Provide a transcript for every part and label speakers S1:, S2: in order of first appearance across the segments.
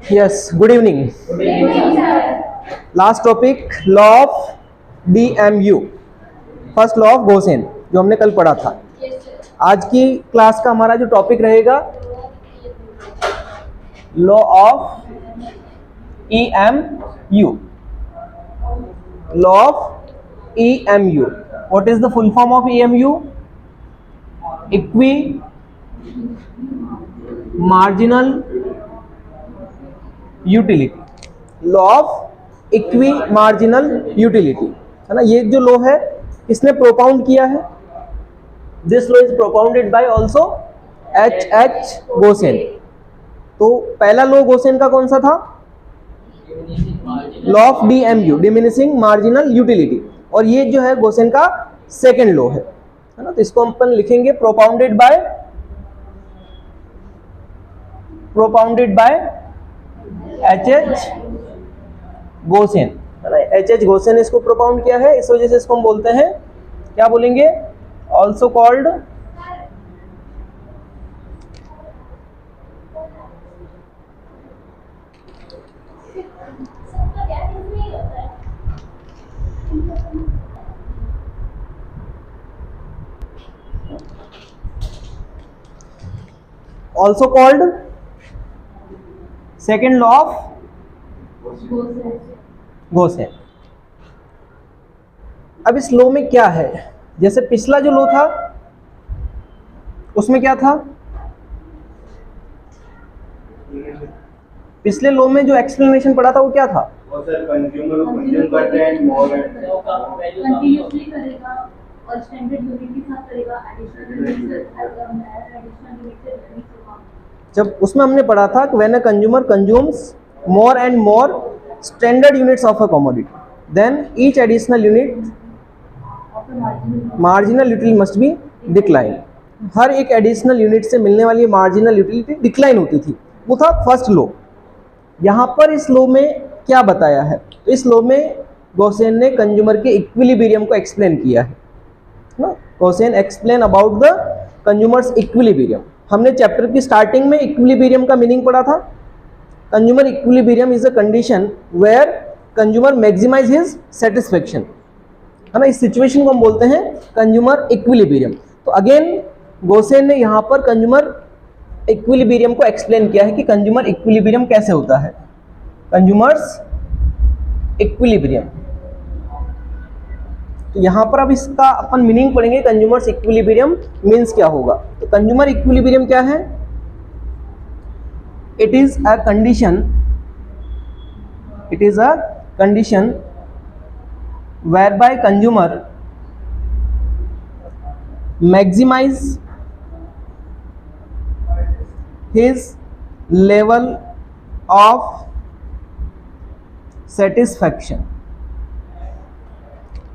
S1: Yes, good evening. Last topic, law of DMU, first law of Gaussian, जो हमने कल पढ़ा था. आज की क्लास का हमारा जो टॉपिक रहेगा law of EMU. Law of EMU. What is the full form of EMU? Equi marginal utility. Law of equi marginal utility है ना. ये जो लॉ है इसने प्रोपाउंड किया है. This law is propounded bye also H Gaussian. तो पहला लॉ गोसेन का कौन सा था? Law of DMU, diminishing marginal utility. और ये जो है गोसेन का सेकेंड लॉ है ना. तो इसको हम अपन लिखेंगे प्रोपाउंडेड बाय H गोसेन है ना. H गोसेन ने इसको प्रोपाउंड किया है, इस वजह से इसको हम बोलते हैं, क्या बोलेंगे, also called second law of Gaussian. अब इस लॉ में क्या है, जैसे पिछला जो लॉ था उसमें क्या था, पिछले लॉ में जो एक्सप्लेनेशन पढ़ा था वो क्या था?
S2: कंज्यूमर कंज्यूम करते हैं मोर कंटीन्यूअसली करेगा और स्टैंडर्ड यूनिट के साथ करेगा. एडिशनल यूनिट
S1: जब उसमें हमने पढ़ा था कि when a consumer consumes more and more standard units of a commodity, then each additional unit marginal utility must be decline. हर एक एडिशनल यूनिट से मिलने वाली मार्जिनल यूटिलिटी डिक्लाइन होती थी. वो था फर्स्ट लॉ. यहाँ पर इस लॉ में क्या बताया है? तो इस लॉ में गोसेन ने कंज्यूमर के इक्विलिब्रियम को एक्सप्लेन किया है ना. Gossen explain about the consumer's equilibrium. हमने चैप्टर की स्टार्टिंग में इक्विलिब्रियम का मीनिंग पढ़ा था. Consumer equilibrium is a condition where consumer maximise his satisfaction है ना. इस सिचुएशन को हम बोलते हैं कंज्यूमर इक्विलिब्रियम. तो अगेन गोसेन ने यहाँ पर कंज्यूमर इक्विलिब्रियम को एक्सप्लेन किया है कि कंज्यूमर इक्विलिब्रियम कैसे होता है. Consumers equilibrium. तो यहाँ पर अब इसका अपन मीनिंग पढ़ेंगे. कंज्यूमर्स इक्विलिब्रियम मीन्स क्या होगा? तो कंज्यूमर इक्विलिब्रियम क्या है? It is a condition whereby consumer maximize his level of satisfaction.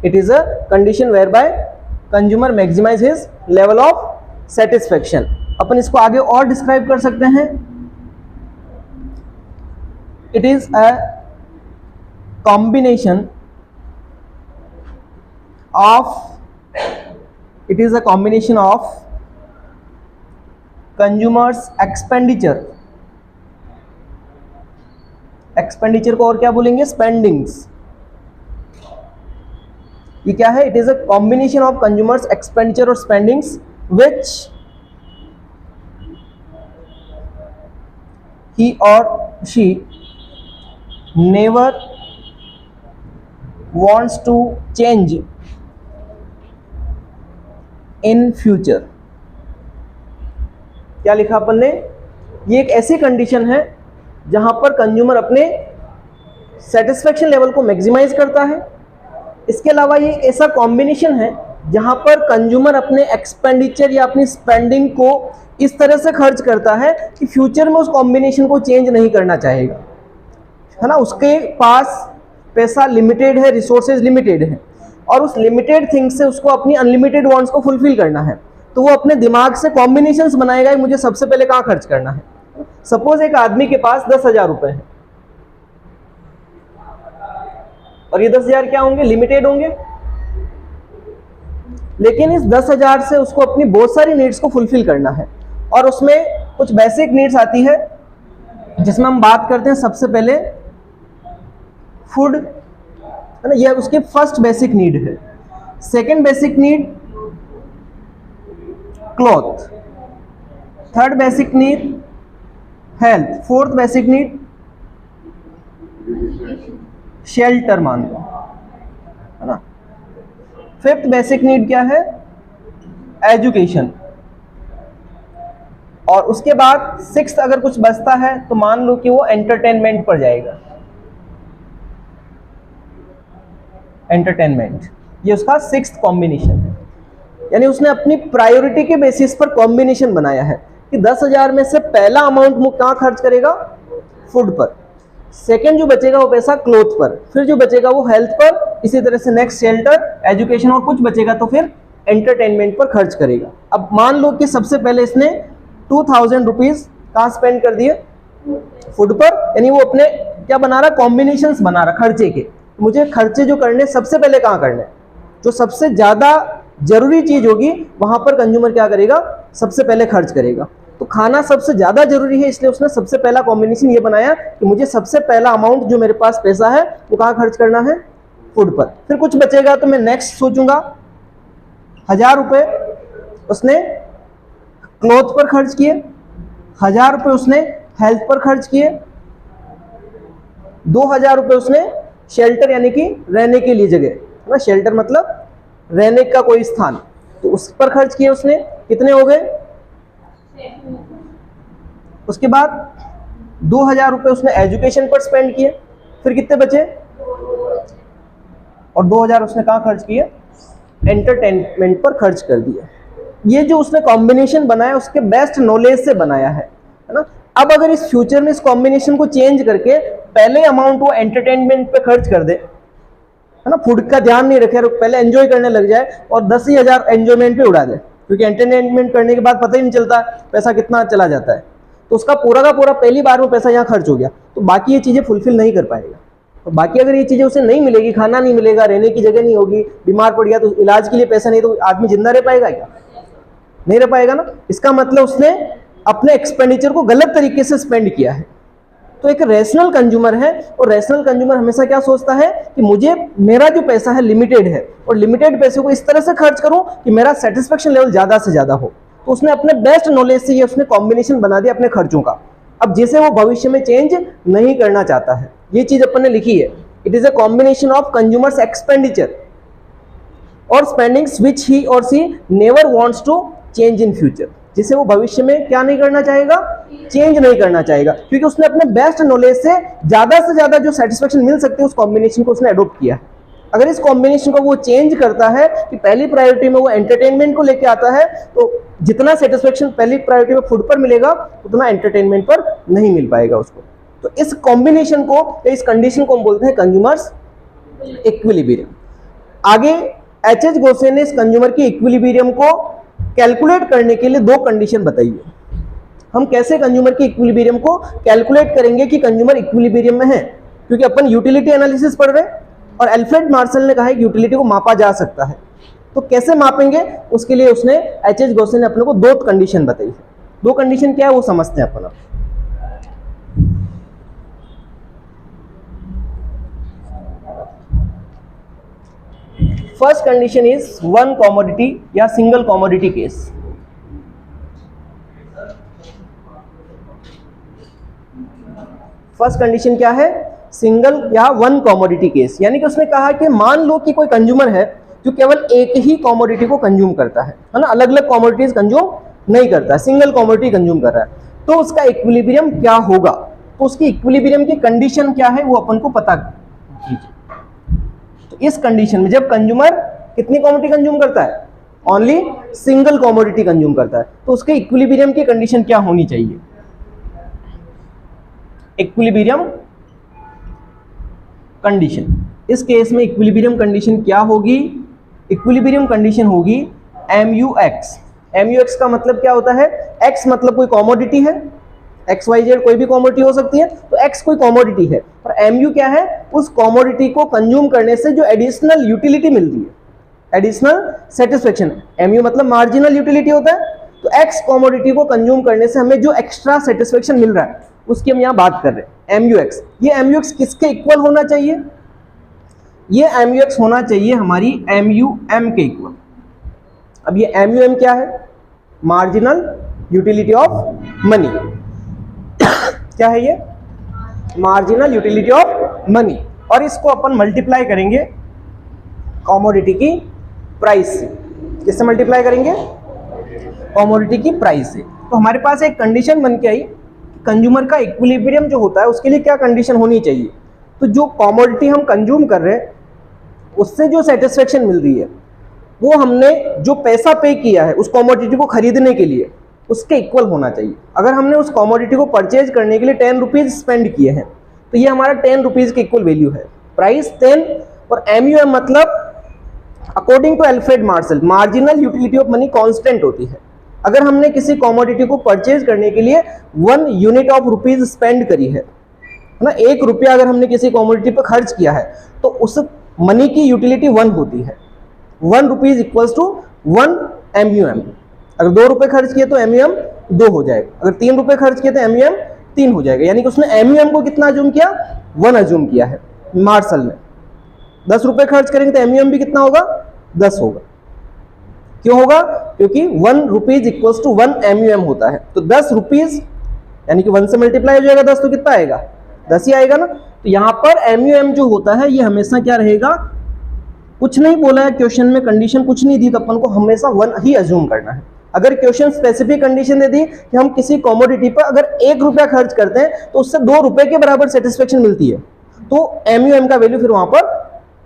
S1: It is a condition whereby consumer maximize his level of satisfaction. अपन इसको आगे और डिस्क्राइब कर सकते हैं. It is a combination of consumers expenditure को और क्या बोलेंगे? spendings. ये क्या है? It is a combination of consumers expenditure और spendings which he or she never wants to change in future. क्या लिखा अपन ने? ये एक ऐसी कंडीशन है जहां पर कंज्यूमर अपने सेटिस्फेक्शन लेवल को मैक्सिमाइज करता है. इसके अलावा ये एक ऐसा कॉम्बिनेशन है जहां पर कंज्यूमर अपने एक्सपेंडिचर या अपनी स्पेंडिंग को इस तरह से खर्च करता है कि फ्यूचर में उस कॉम्बिनेशन को चेंज नहीं करना चाहेगा है ना. उसके पास पैसा लिमिटेड है, रिसोर्सेज लिमिटेड है, और उस लिमिटेड थिंग से उसको अपनी अनलिमिटेड वांट्स को फुलफिल करना है. तो वो अपने दिमाग से कॉम्बिनेशंस बनाएगा कि मुझे सबसे पहले कहाँ खर्च करना है. सपोज एक आदमी के पास 10,000 रुपए है और ये 10,000 क्या होंगे? लिमिटेड होंगे. लेकिन इस 10,000 से उसको अपनी बहुत सारी नीड्स को फुलफिल करना है और उसमें कुछ बेसिक नीड्स आती है जिसमें हम बात करते हैं सबसे पहले फूड, है ना, यह उसकी फर्स्ट बेसिक नीड है। Second basic need cloth, third basic need health, fourth basic need shelter मान लो, है ना। फिफ्थ बेसिक नीड क्या है? एजुकेशन। और उसके बाद सिक्स्थ अगर कुछ बचता है तो मान लो कि वो एंटरटेनमेंट पर जाएगा। एंटरटेनमेंट, ये उसका सिक्स्थ कॉम्बिनेशन है। यानी उसने अपनी प्रायोरिटी के बेसिस पर कॉम्बिनेशन बनाया है कि 10,000 में से पहला अमाउंट वो कहाँ खर्च करेगा? फूड पर। सेकंड जो बचेगा वो पैसा क्लोथ पर, फिर जो बचेगा वो हेल्थ पर, इसी तरह से नेक्स्ट शेल्टर, एजुकेशन, और कुछ बचेगा तो फिर एंटरटेनमेंट पर खर्च करेगा। अब मान लो कि सबसे पहले इसने 2,000 रुपीज कहाँ स्पेंड कर दिए? फूड पर। यानी वो अपने क्या बना रहा? कॉम्बिनेशंस बना रहा खर्चे के। मुझे खर्चे जो करने सबसे पहले कहाँ करने? जो सबसे ज्यादा जरूरी चीज होगी वहां पर कंज्यूमर क्या करेगा? सबसे पहले खर्च करेगा। तो खाना सबसे ज्यादा जरूरी है, इसलिए उसने सबसे पहला कॉम्बिनेशन ये बनाया कि मुझे सबसे पहला अमाउंट जो मेरे पास पैसा है वो कहाँ खर्च करना है? फूड पर। फिर कुछ बचेगा तो मैं नेक्स्ट सोचूंगा 1,000 रुपए उसने क्लॉथ पर खर्च किए, 1,000 रुपए उसने हेल्थ पर खर्च किए, 2,000 रुपए उसने शेल्टर यानी कि रहने के लिए जगह, है ना, शेल्टर मतलब रहने का कोई स्थान, तो उस पर खर्च किए उसने। कितने हो गए? उसके बाद 2,000 रुपए उसने एजुकेशन पर स्पेंड किए, फिर कितने बचे? और 2,000 उसने कहाँ खर्च किए? एंटरटेनमेंट पर खर्च कर दिया। ये जो उसने कॉम्बिनेशन बनाया उसके बेस्ट नॉलेज से बनाया है ना। अब अगर इस फ्यूचर में इस कॉम्बिनेशन को चेंज करके पहले अमाउंट वो एंटरटेनमेंट पे खर्च कर दे, है ना, फूड का ध्यान नहीं रखे, पहले एंजॉय करने लग जाए और 10,000 एंजॉयमेंट पे उड़ा दे, क्योंकि एंटरटेनमेंट करने के बाद पता ही नहीं चलता पैसा कितना चला जाता है, तो उसका पूरा का पूरा पहली बार में पैसा यहाँ खर्च हो गया, तो बाकी ये चीजें फुलफिल नहीं कर पाएगा। तो बाकी अगर ये चीजें उसे नहीं मिलेगी, खाना नहीं मिलेगा, रहने की जगह नहीं होगी, बीमार पड़ गया तो इलाज के लिए पैसा नहीं, तो आदमी जिंदा रह पाएगा क्या? नहीं रह पाएगा ना। इसका मतलब उसने अपने एक्सपेंडिचर को गलत तरीके से स्पेंड किया है। तो एक रैशनल कंज्यूमर है, और रैशनल कंज्यूमर हमेशा क्या सोचता है कि मुझे मेरा जो पैसा है लिमिटेड है, और लिमिटेड पैसे को इस तरह से खर्च करूं कि मेरा सेटिस्फेक्शन लेवल ज्यादा से ज्यादा हो। तो उसने अपने बेस्ट नॉलेज से ये उसने कॉम्बिनेशन बना दिया अपने खर्चों का, अब जिसे वो भविष्य में चेंज नहीं करना चाहता है। ये चीज अपन ने लिखी है, it is a combination of consumers expenditure और स्पेंडिंग्स विच ही और she never wants to change in future, जिसे वो भविष्य में क्या नहीं करना चाहेगा? चेंज नहीं करना चाहेगा, क्योंकि उसने अपने बेस्ट नॉलेज से ज्यादा जो सेटिस्फेक्शन मिल सकती है उस कॉम्बिनेशन को उसने अडॉप्ट किया है। अगर इस कॉम्बिनेशन को वो चेंज करता है कि पहली प्रायोरिटी में वो एंटरटेनमेंट को लेके आता है, तो जितना सेटिस्फेक्शन पहली प्रायोरिटी में फूड पर मिलेगा उतना एंटरटेनमेंट पर नहीं मिल पाएगा उसको। तो इस कॉम्बिनेशन को, इस कंडीशन को हम बोलते हैं कंज्यूमर्स इक्विलिब्रियम। आगे एच.एच. गोसे ने इस कंज्यूमर की इक्विलिब्रियम को कैलकुलेट करने के लिए दो कंडीशन बताई है। हम कैसे कंज्यूमर की इक्विलिब्रियम को कैलकुलेट करेंगे कि कंज्यूमर इक्विलिब्रियम में है, क्योंकि अपन यूटिलिटी एनालिसिस पढ़ रहे हैं और अल्फ्रेड मार्शल ने कहा है कि यूटिलिटी को मापा जा सकता है। तो कैसे मापेंगे, उसके लिए उसने एच.एच. गोसे ने अपने को दो कंडीशन बताई है। दो कंडीशन क्या है वो समझते हैं अपन। First condition is one commodity या single commodity case. First condition क्या है? सिंगल या वन कॉमोडिटी केस। यानी कि उसने कहा कि मान लो कि कोई कंज्यूमर है जो केवल एक ही कॉमोडिटी को कंज्यूम करता है ना, अलग अलग कॉमोडिटीज कंज्यूम नहीं करता है, सिंगल कॉमोडिटी कंज्यूम कर रहा है, तो उसका इक्विलिब्रियम क्या होगा? तो उसकी इक्विलिब्रियम की कंडीशन क्या है वो अपन को पता कीजिए। तो इस कंडीशन में जब कंज्यूमर कितनी कॉमोडिटी कंज्यूम करता है? ओनली सिंगल कॉमोडिटी कंज्यूम करता है, तो उसके इक्विलिब्रियम की कंडीशन क्या होनी चाहिए? इक्विलिब्रियम कंडीशन, इस केस में इक्विलिब्रियम कंडीशन क्या होगी? इक्विलिब्रियम कंडीशन होगी MUX। MUX का मतलब क्या होता है? X मतलब कोई कॉमोडिटी है, XYZ कोई भी कॉमोडिटी हो सकती है, तो X कोई कॉमोडिटी है, और MU क्या है? उस कॉमोडिटी को कंज्यूम करने से जो एडिशनल यूटिलिटी मिलती है, एडिशनल सेटिस्फेक्शन। MU मतलब मार्जिनल यूटिलिटी होता है, तो एक्स कॉमोडिटी को कंज्यूम करने से हमें जो एक्स्ट्रा सेटिस्फेक्शन मिल रहा है उसकी हम यहाँ बात कर रहे हैं, MUX। ये MUX किसके इक्वल होना चाहिए? ये MUX होना चाहिए हमारी MUM के इक्वल। अब ये MUM क्या है? Marginal utility of money. क्या है ये? Marginal utility of money. और इसको अपन मल्टीप्लाई करेंगे कॉमोडिटी की प्राइस से। किससे मल्टीप्लाई करेंगे? कॉमोडिटी की प्राइस से। तो हमारे पास एक कंडीशन बन के आई, कंज्यूमर का इक्विलिब्रियम जो होता है उसके लिए क्या कंडीशन होनी चाहिए? तो जो कॉमोडिटी हम कंज्यूम कर रहे हैं उससे जो सेटिस्फेक्शन मिल रही है वो हमने जो पैसा पे किया है उस कॉमोडिटी को खरीदने के लिए उसके इक्वल होना चाहिए। अगर हमने उस कॉमोडिटी को परचेज करने के लिए 10 रुपीज स्पेंड किए हैं तो ये हमारा 10 रुपीज के इक्वल वैल्यू है। प्राइस 10 और MUM मतलब according to Alfred Marshall marginal utility of money constant होती है। अगर हमने किसी कॉमोडिटी को परचेज करने के लिए 1 यूनिट ऑफ रुपीज स्पेंड करी है ना, 1 रुपया अगर हमने किसी कॉमोडिटी पर खर्च किया है तो उस मनी की यूटिलिटी 1 होती है। 1 रुपीज इक्वल्स टू 1 MUM। अगर 2 रुपए खर्च किए तो MUM 2 हो जाएगा, अगर 3 रुपए खर्च किए तो MUM 3 हो जाएगा। यानी कि उसने MUM को कितना अज्यूम किया? 1 अज्यूम किया है मार्शल ने। 10 रुपए खर्च करेंगे तो MUM भी कितना होगा? 10 होगा। क्यों होगा? क्योंकि 1 रुपीज इक्वल्स टू 1 MUM होता है। तो 10 रुपीज यानी कि 1 से मल्टीप्लाई हो जाएगा 10 तो कितना आएगा? 10 ही आएगा ना। तो यहां पर MUM जो होता है ये हमेशा क्या रहेगा? कुछ नहीं बोला है क्वेश्चन में, कंडीशन कुछ नहीं दी तो अपन को हमेशा 1 ही अज्यूम करना है। अगर क्वेश्चन स्पेसिफिक कंडीशन दे दी कि हम किसी कॉमोडिटी पर अगर 1 रुपया खर्च करते हैं तो उससे 2 रुपए के बराबर सेटिस्फेक्शन मिलती है तो MUM का वैल्यू फिर वहां पर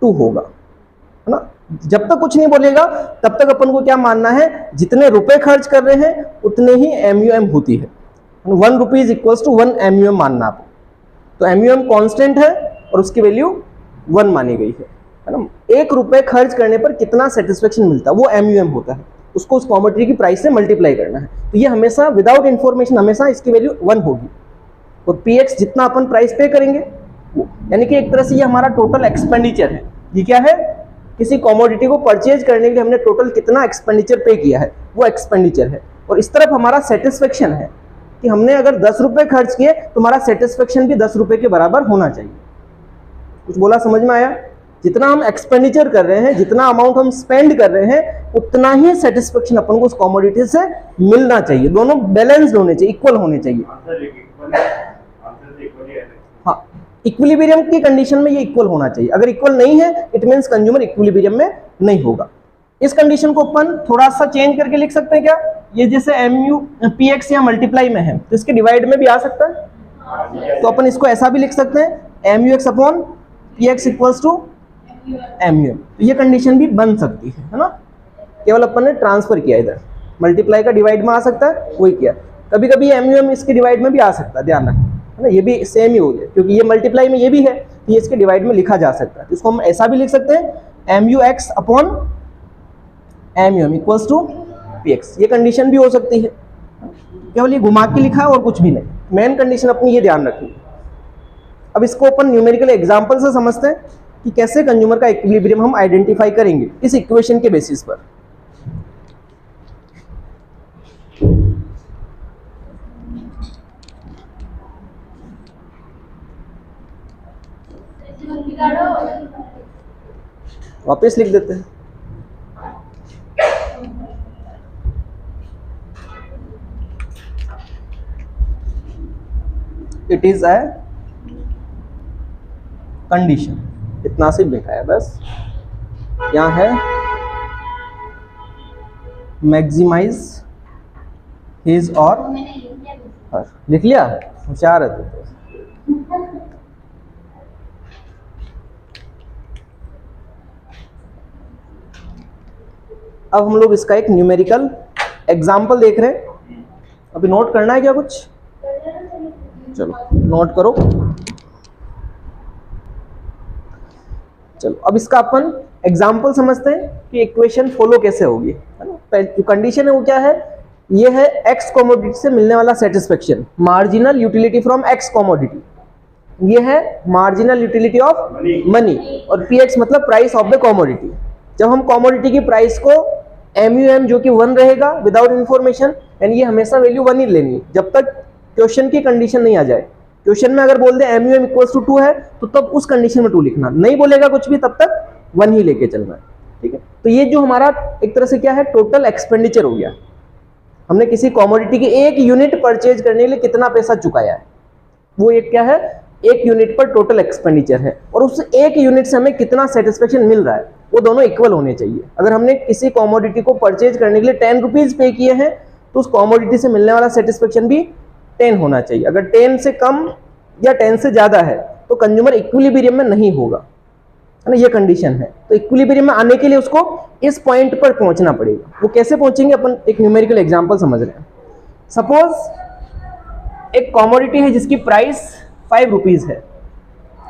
S1: 2 होगा, है ना। जब तक कुछ नहीं बोलेगा तब तक अपन को क्या मानना है? जितने रुपए खर्च कर रहे हैं उतने ही MUM होती है। 1 रुपीज इक्वल्स टू 1 MUM मानना आपको। तो MUM कांस्टेंट है और उसकी वैल्यू 1 मानी गई है ना। 1 रुपए खर्च करने पर कितना सेटिस्फेक्शन मिलता है वो MUM होता है, उसको उस कॉमोडिटी की प्राइस से मल्टीप्लाई करना है। तो ये हमेशा विदाउट इंफॉर्मेशन हमेशा इसकी वैल्यू 1 होगी। और PX जितना अपन प्राइस पे करेंगे वो, यानी कि एक तरह से ये हमारा टोटल एक्सपेंडिचर है। ये क्या है? किसी कॉमोडिटी को परचेज करने के लिए हमने टोटल कितना एक्सपेंडिचर पे किया है वो एक्सपेंडिचर है। और इस तरफ हमारा सेटिस्फेक्शन है कि हमने अगर 10 रुपए खर्च किए तो हमारा सेटिस्फेक्शन भी 10 रुपए के बराबर होना चाहिए। कुछ बोला समझ में आया? जितना हम एक्सपेंडिचर कर रहे हैं, जितना अमाउंट हम स्पेंड कर रहे हैं उतना ही सेटिस्फेक्शन अपन को उस कॉमोडिटी से मिलना चाहिए। दोनों बैलेंस्ड होने चाहिए, इक्वल होने चाहिए। हाँ, इक्विलिब्रियम की कंडीशन में ये इक्वल होना चाहिए। अगर इक्वल नहीं है इट मींस कंज्यूमर इक्विलिब्रियम में नहीं होगा। इस कंडीशन को अपन थोड़ा सा चेंज करके लिख सकते हैं क्या? ये जैसे PX या मल्टीप्लाई में है तो इसके डिवाइड में भी आ सकता है। तो अपन इसको ऐसा भी लिख सकते हैं MUX upon PX equals to MUM। तो ये कंडीशन भी बन सकती है ना। केवल अपन ने ट्रांसफर किया, इधर मल्टीप्लाई का डिवाइड में आ सकता है वही किया। कभी कभी MUM इसके डिवाइड में भी आ सकता है, ध्यान रखें, है ना। ये भी सेम ही हो जाए क्योंकि ये मल्टीप्लाई में ये भी है तो ये इसके डिवाइड में लिखा जा सकता है। इसको हम ऐसा भी लिख सकते हैं MUX upon MUM equals to PX। ये कंडीशन भी हो सकती है। केवल ये घुमा के लिखा है और कुछ भी नहीं। मेन कंडीशन अपनी ये ध्यान रखनी। अब इसको अपन न्यूमेरिकल एग्जांपल से समझते हैं कि कैसे कंज्यूमर का इक्विलिब्रियम हम आइडेंटिफाई करेंगे इस इक्वेशन के बेसिस पर। वापस लिख देते हैं। इट इज ए कंडीशन, इतना सिर्फ लिखा है बस। यहाँ है मैक्सिमाइज हिज और हर, लिख लिया? होशियार है तो। अब हम लोग इसका एक न्यूमेरिकल एग्जाम्पल देख रहे हैं। अभी नोट करना है क्या कुछ? चलो नोट करो। चलो अब इसका अपन एग्जाम्पल समझते हैं कि इक्वेशन फॉलो कैसे होगी, है ना। जो कंडीशन है वो क्या है? ये है एक्स कॉमोडिटी से मिलने वाला satisfaction, marginal utility from x commodity. ये है मार्जिनल यूटिलिटी ऑफ मनी और PX मतलब प्राइस ऑफ द कॉमोडिटी। जब हम कॉमोडिटी की प्राइस को MUM जो कि 1 रहेगा विदाउट इंफॉर्मेशन, यानी ये हमेशा वैल्यू 1 ही लेनी है जब तक क्वेश्चन की कंडीशन नहीं आ जाए। क्वेश्चन में अगर बोल दे MUM इक्वल्स टू 2 है तो तब उस कंडीशन में 2 लिखना, नहीं बोलेगा कुछ भी तब तक 1 ही लेके चलना है, ठीक है। तो ये जो हमारा एक तरह से क्या है, टोटल एक्सपेंडिचर हो गया। हमने किसी कमोडिटी की 1 यूनिट परचेज करने के लिए कितना पैसा चुकाया है, वो एक क्या है, 1 यूनिट पर टोटल एक्सपेंडिचर है, और उस 1 यूनिट से हमें कितना सेटिस्फेक्शन मिल रहा है, वो दोनों इक्वल होने चाहिए। अगर हमने किसी कमोडिटी को परचेज करने के लिए 10 रुपीज पे किए हैं तो उस कमोडिटी से मिलने वाला सेटिस्फेक्शन भी 10 होना चाहिए। अगर 10 से कम या 10 से ज्यादा है तो कंज्यूमर इक्विलिब्रियम में नहीं होगा, है ना, ये कंडीशन है। तो इक्विलिब्रियम में आने के लिए उसको इस पॉइंट पर पहुंचना पड़ेगा। वो कैसे पहुंचेंगे, अपन एक न्यूमेरिकल एग्जांपल समझ रहे हैं। सपोज एक कमोडिटी है जिसकी प्राइस 5 रुपीज है।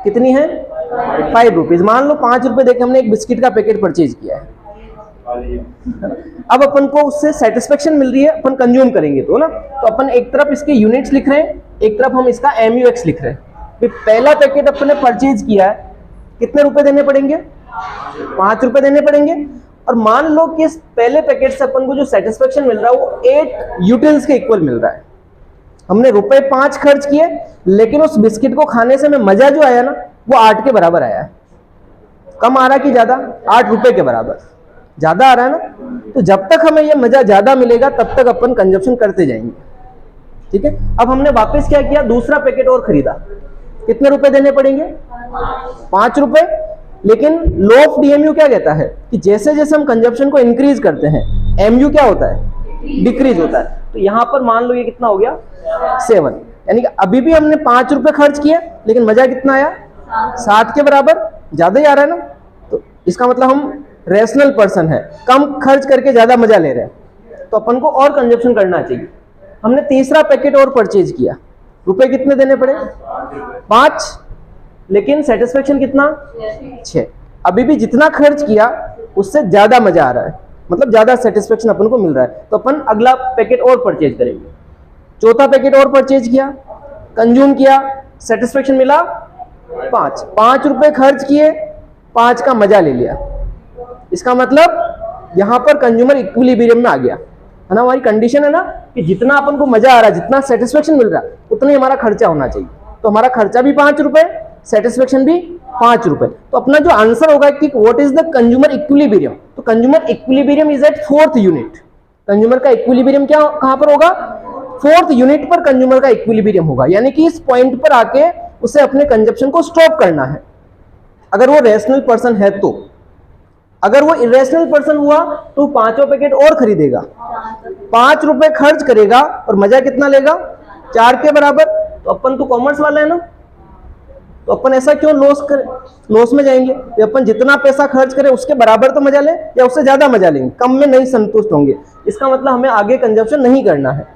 S1: कितनी है, 5 रुपीज। मान लो 5 रुपए देके हमने एक बिस्किट का पैकेट परचेज किया है। अब अपन को उससे सेटिस्फेक्शन मिल रही है, अपन कंज्यूम करेंगे तो ना, तो अपन एक तरफ इसके यूनिट्स लिख रहे हैं, एक तरफ हम इसका MUX लिख रहे हैं। पहला पैकेट अपन ने परचेज किया है, कितने रुपए देने पड़ेंगे, 5 रुपए देने पड़ेंगे। और मान लो कि इस पहले पैकेट से अपन को जो सेटिस्फेक्शन मिल रहा है वो 8 यूटिल्स के इक्वल मिल रहा है। हमने रुपए 5 खर्च किए, लेकिन उस बिस्किट को खाने से हमें मजा जो आया ना वो 8 के बराबर आया है। कम आ रहा कि ज्यादा, 8 रुपए के बराबर ज्यादा आ रहा है ना। तो जब तक हमें ये मजा ज्यादा मिलेगा तब तक अपन कंजप्शन करते जाएंगे, ठीक है। अब हमने वापस क्या किया, दूसरा पैकेट और खरीदा। कितने रुपए देने पड़ेंगे, 5 रुपए। लेकिन लॉ ऑफ DMU क्या कहता है कि जैसे जैसे हम कंजप्शन को इंक्रीज करते हैं MU क्या होता है, डिक्रीज होता है। तो यहां पर मान लो ये कितना हो गया, 7, यानी कि अभी भी हमने 5 रुपए खर्च किए लेकिन मजा कितना आया, 7 के बराबर, ज्यादा ही आ रहा है ना। तो इसका मतलब हम रैशनल पर्सन है, कम खर्च करके ज्यादा मजा ले रहे हैं, तो अपन को और कंजप्शन करना चाहिए। हमने तीसरा पैकेट और परचेज किया, रुपए कितने देने पड़े, 5, लेकिन सेटिस्फेक्शन कितना, 6। अभी भी जितना खर्च किया उससे ज्यादा मजा आ रहा है, मतलब ज्यादा सेटिस्फेक्शन अपन को मिल रहा है, तो अपन अगला पैकेट और परचेज करेंगे। चौथा पैकेट और परचेज किया, कंज्यूम किया, सेटिस्फेक्शन मिला 5 रुपए खर्च किए, 5 का मजा ले लिया। इसका मतलब यहां पर कंज्यूमर इक्विलिब्रियम में आ गया, है ना। हमारी कंडीशन है ना कि जितना अपन को मजा आ रहा है, जितना सेटिस्फेक्शन मिल रहा है, उतना ही हमारा खर्चा होना चाहिए। तो हमारा खर्चा भी 5 रुपए, सेटिस्फेक्शन भी 5 रुपए। तो अपना जो आंसर होगा कि what is the consumer equilibrium, तो consumer equilibrium is at 4th unit. Consumer का इक्विलिब्रियम क्या कहां पर होगा, 4th यूनिट पर कंज्यूमर का इक्विलिब्रियम होगा, यानी कि इस पॉइंट पर आके उसे अपने कंजप्शन को स्टॉप करना है, अगर वो रैशनल पर्सन है तो। अगर वो इरेशनल पर्सन हुआ तो 5वां पैकेट और खरीदेगा, 5 रुपए खर्च करेगा और मजा कितना लेगा, 4 के बराबर। तो अपन तो कॉमर्स वाला है ना, तो अपन ऐसा क्यों लॉस में जाएंगे। तो अपन जितना पैसा खर्च करें उसके बराबर तो मजा लें या उससे ज्यादा मजा लेंगे, कम में नहीं संतुष्ट होंगे। इसका मतलब हमें आगे कंजप्शन नहीं करना है।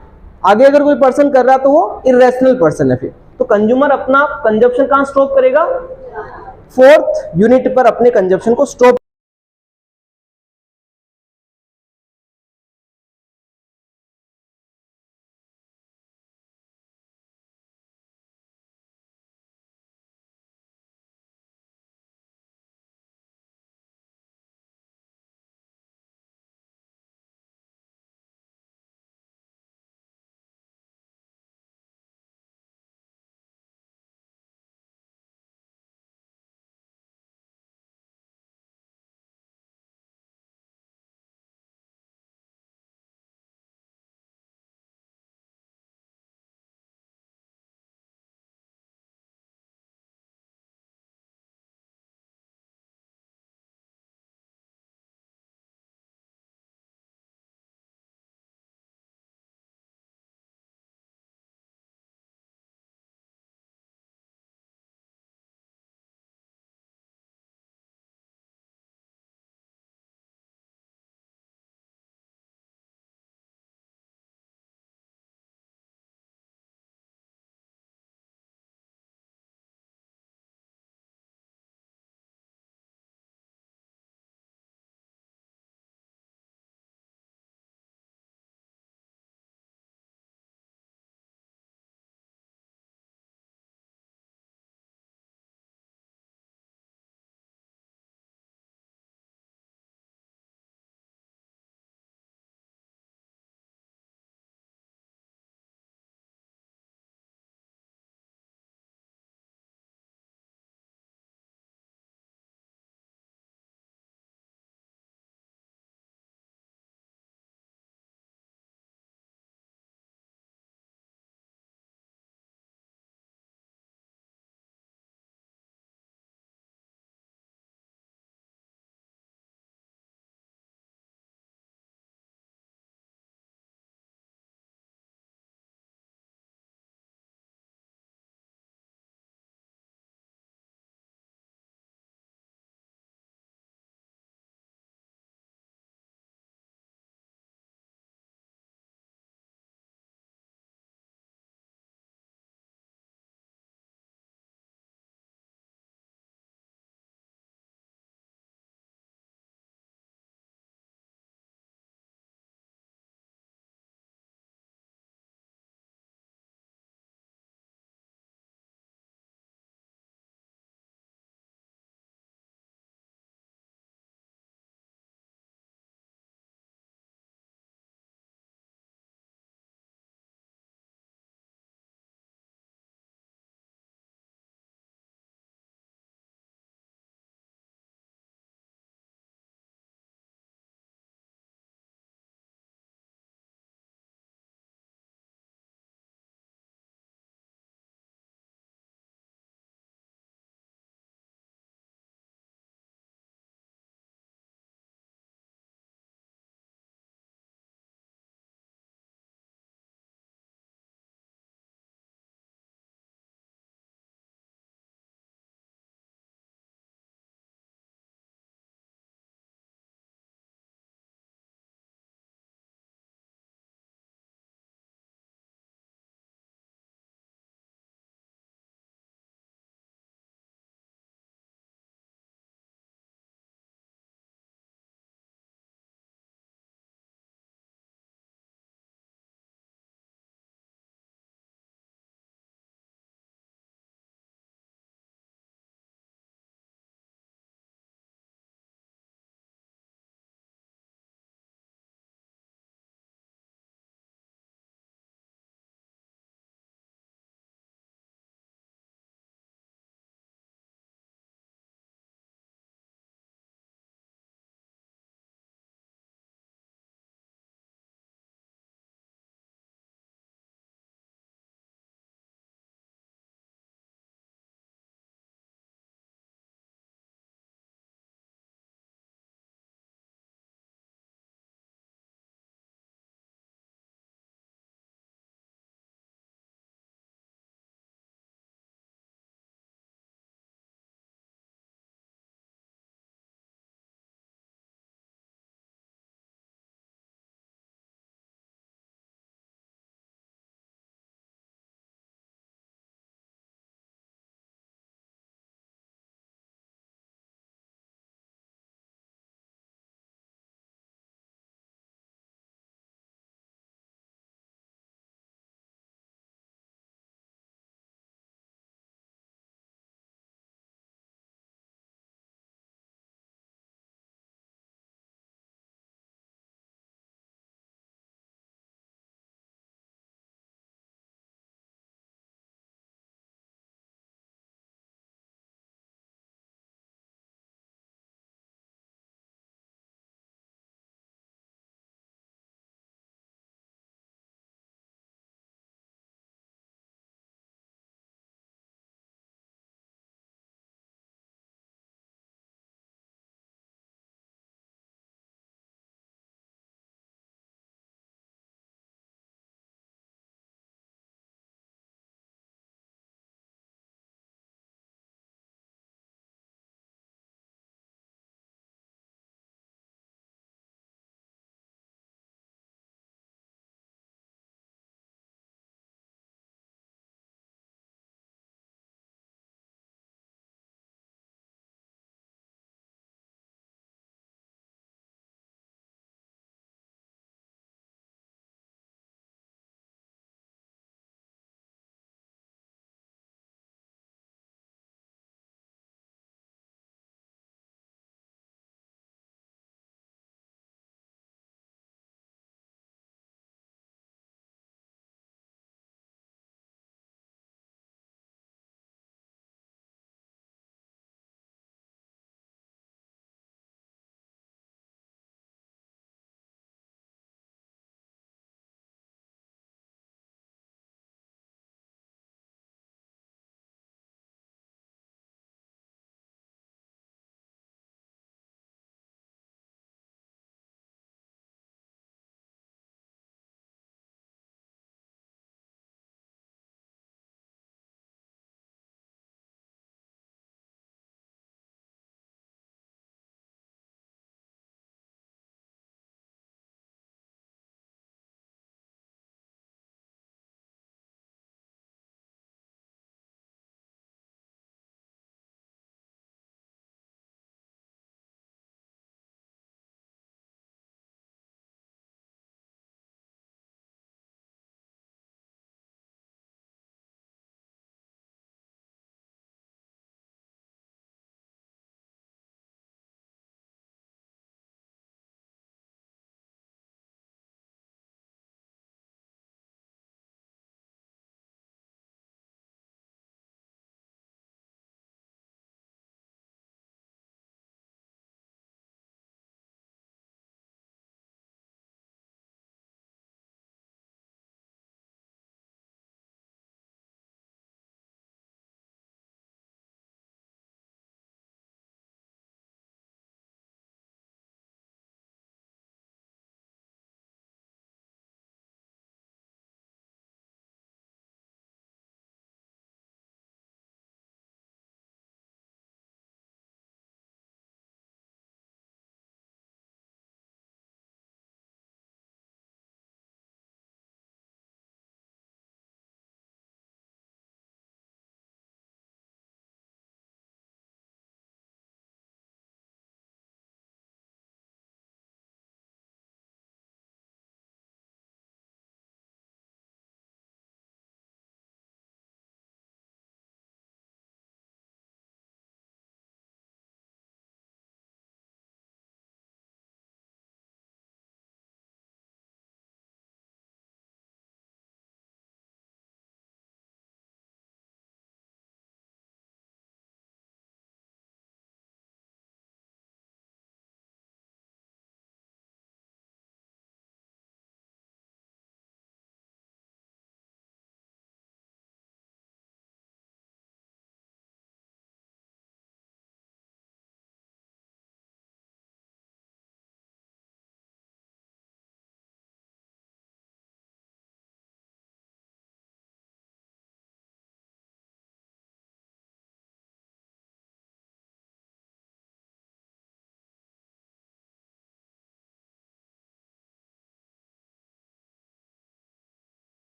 S1: आगे अगर कोई पर्सन कर रहा तो वो इरेशनल पर्सन है फिर। तो कंज्यूमर अपना कंजप्शन कहां स्टॉप करेगा, 4th यूनिट पर अपने कंजप्शन को स्टॉप